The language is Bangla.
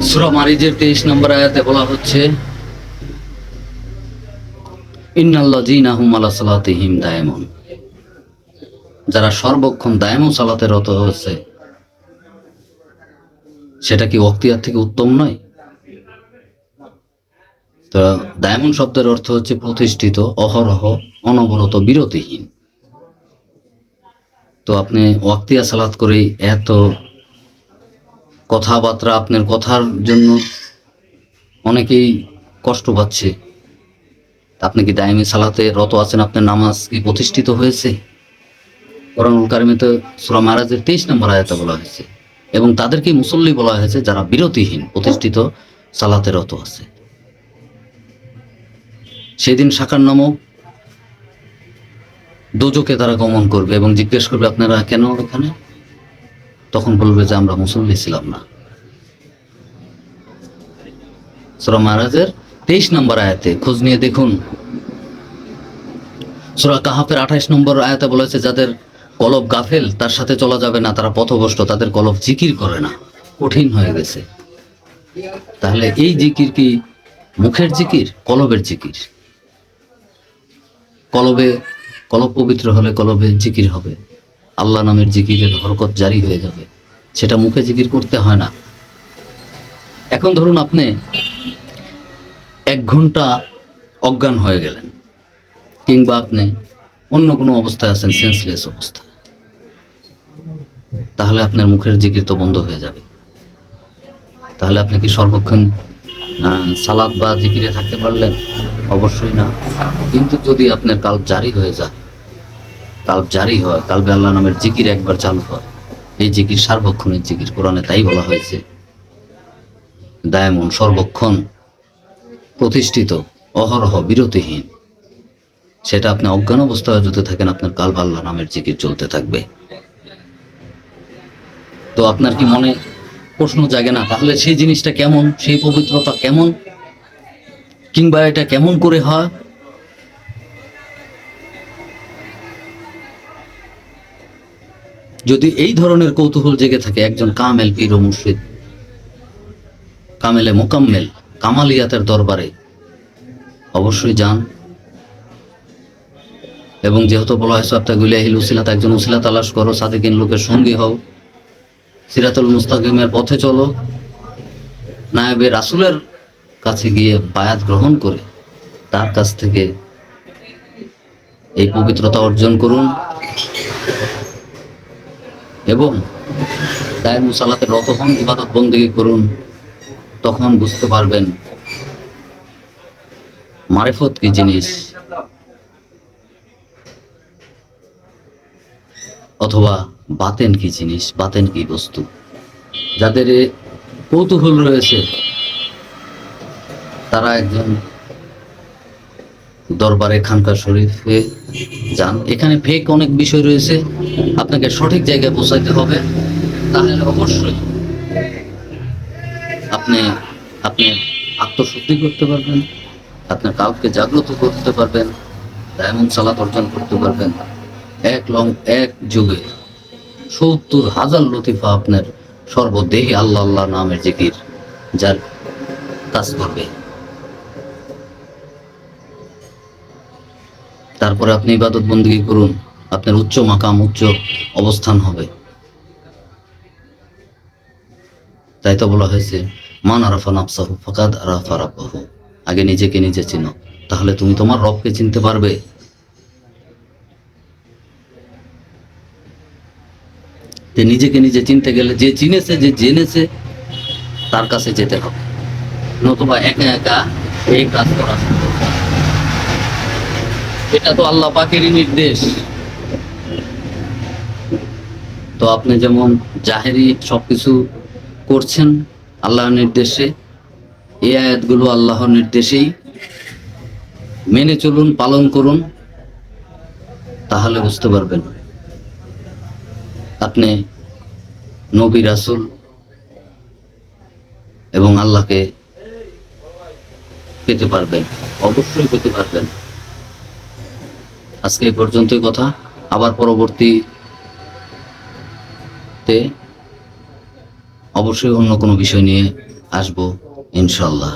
সূরা মারিজের 23 নম্বর আয়াতে বলা হচ্ছে, ইন্নাল্লাযীনা হুম আলা সালাতিহিম দায়িমুন, যারা সর্বক্ষণ দায়মুন সালাতে রত হচ্ছে, সেটা কি ওয়াক্তিয়ার থেকে উত্তম নয়? তো দায়মুন শব্দের অর্থ হচ্ছে প্রতিষ্ঠিত, অহরহ, অনবরত, বিরতিহীন। তো আপনি ওয়াক্তিয়া সালাত করেই এত কথাবার্তা, আপনার কথার জন্য অনেকেই কষ্ট পাচ্ছে। আপনি কি দায়মি সালাতে রত আছেন? আপনার নামাজ কি প্রতিষ্ঠিত হয়েছে? কোরআনুল কারিমে তো সূরা মারাজের 23 নম্বর আয়াতে বলা হয়েছে, এবং তাদেরকে মুসল্লি বলা হয়েছে যারা বিরতিহীন প্রতিষ্ঠিত সালাতে রত আছে। সেদিন সাকার নামক দোজকে তারা গমন করবে এবং জিজ্ঞেস করবে, আপনারা কেন এখানে? তখন বলবে যে আমরা মুসল্লি ছিলাম না। সূরা মারাজের 23 নম্বর আয়াতে খোঁজ নিয়ে দেখুন। সূরা কাহাফের 28 নম্বর আয়াতে বলেছে, যাদের কলব গাফেল তার সাথে চলা যাবে না, তারা পথভ্রষ্ট, তাদের কলব জিকির করে না, কঠিন হয়ে গেছে। তাহলে এই জিকির কি মুখের জিকির, কলবের জিকির? কলব পবিত্র হলে কলবে জিকির হবে, আল্লাহ নামের জিকিরের হরকত জারি হয়ে যাবে। সেটা মুখে জিকির করতে হয় না। এখন ধরুন আপনি 1 ঘন্টা অজ্ঞান হয়ে গেলেন, কিংবা আপনি অন্য কোনো অবস্থায় আছেন, সেন্সলেস অবস্থা, তাহলে আপনার মুখের জিকির তো বন্ধ হয়ে যাবে। তাহলে আপনি কি সর্বক্ষণ সালাত বা জিকিরে থাকতে পারলেন? অবশ্যই না। কিন্তু যদি আপনার কাল্ব জারি হয়ে যায়, কাল্ব জারি হয়, কালবে আল্লাহ নামের জিকির একবার চালু হয়, এই জিকির সার্বক্ষণের জিকির, কোরআনে তাই বলা হয়েছে, দায়মন, সর্বক্ষণ প্রতিষ্ঠিত, অহরহ, বিরতিহীন। সেটা আপনি অজ্ঞান অবস্থায় যদি থাকেন, আপনার কালবে আল্লাহ নামের জিকির চলতে থাকবে। তো আপনার কি মনে প্রশ্ন জাগে না, তাহলে সেই জিনিসটা কেমন, সেই পবিত্রতা কেমন, কিংবা এটা কেমন করে হয়? যদি এই ধরনের কৌতূহল জেগে থাকে একজন কামেল পীর ও মুর্শিদ, কামেলে মোকাম্মেল, কামালিয়াতের দরবারে অবশ্যই যান। এবং যেহেতু বলা হয়েছে আত্তাগুলিয়াহিল উসিলাত, একজন উসিলা তালাশ করো, সাদিকিন লোকের সঙ্গী হও, সিরাতুল মুস্তাকিমের পথে চলো, নায়েবে রাসূলের কাছে গিয়ে বায়াত গ্রহণ করে তার কাছ থেকে এই পবিত্রতা অর্জন করুন, এবং দায়ের মুসালাতে রত হন, ইবাদত বন্দেগী করুন। তখন বুঝতে পারবেন মারিফত কি জিনিস, অথবা বাতেন কি জিনিস, বাতেন কি বস্তু। যাদের কৌতূহল রয়েছে তারা একজন দরবারে, খানকা শরীফে যান। এখানে ফেক অনেক বিষয় রয়েছে, আপনাকে সঠিক জায়গায় পৌঁছাইতে হবে। তাহলে অবশ্যই আপনি আপনি আত্মশুদ্ধি করতে পারবেন, আপনার কাউকে জাগ্রত করতে পারবেন, এমন সালাত অর্জন করতে পারবেন। এক যুগে 70,000 লতিফা আপনার সর্বদেহে আল্লাহ আল্লাহ নামের জিকির যার কাজ করবে। তারপরে আপনি ইবাদত বন্দেগী করুন, আপনার উচ্চ মাকাম, উচ্চ অবস্থান হবে। তাই তো বলা হয়েছে, মান আরাফা নাফসাহু ফাকাদ আরাফা রাব্বাহু। আগে নিজেকে নিজে চিনো, তাহলে তুমি তোমার রবকে চিনতে পারবে। নিজেকে নিজে চিনতে গেলে যে চিনেছে, যে জেনেছে, তার কাছে যেতে হবে, নতুবা একা একা এই কাজ করা। এটা তো আল্লাহ পাকেরই নির্দেশ। তো আপনি যেমন জাহেরি সবকিছু করছেন আল্লাহর নির্দেশে, এই আয়াতগুলো আল্লাহর নির্দেশেই মেনে চলুন, পালন করুন, তাহলে বুঝতে পারবেন আপনি নবী, রাসূল এবং আল্লাহকে পেতে পারবেন, অবশ্যই পেতে পারবেন। আজকে এই পর্যন্তই কথা, আবার পরবর্তীতে অবশ্যই অন্য কোনো বিষয় নিয়ে আসবো ইনশাল্লাহ।